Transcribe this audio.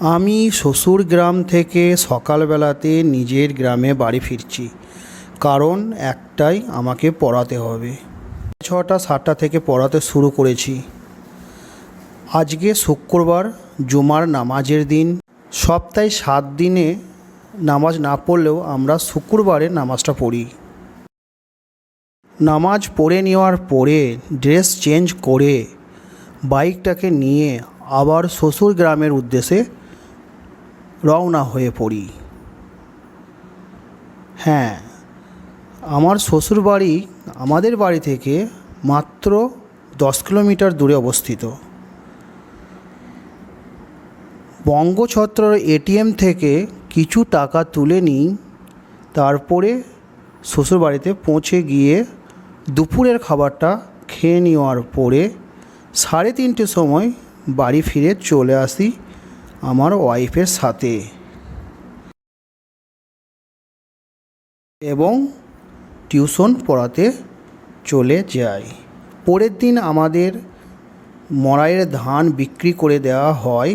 আমি শ্বশুর গ্রাম থেকে সকালবেলাতে নিজের গ্রামে বাড়ি ফিরছি, কারণ একটাই, আমাকে পড়াতে হবে। 6টা 7টা থেকে পড়াতে শুরু করেছি। আজকে শুক্রবার, জুমার নামাজের দিন। সপ্তাহে 7 দিনে নামাজ না পড়লেও আমরা শুক্রবারে নামাজটা পড়ি। নামাজ পড়ে নেওয়ার পরে ড্রেস চেঞ্জ করে বাইকটাকে নিয়ে আবার শ্বশুর গ্রামের উদ্দেশ্যে রওনা হয়ে পড়ি। হ্যাঁ, আমার শ্বশুরবাড়ি আমাদের বাড়ি থেকে মাত্র 10 কিলোমিটার দূরে অবস্থিত। বঙ্গছত্র এটিএম থেকে কিছু টাকা তুলে নিই, তারপরে শ্বশুরবাড়িতে পৌঁছে গিয়ে দুপুরের খাবারটা খেয়ে নেওয়ার পরে 3:30 সময় বাড়ি ফিরে চলে আসি আমার ওয়াইফের সাথে এবং টিউশন পড়াতে চলে যাই। পরের দিন আমাদের মড়াইয়ের ধান বিক্রি করে দেওয়া হয়।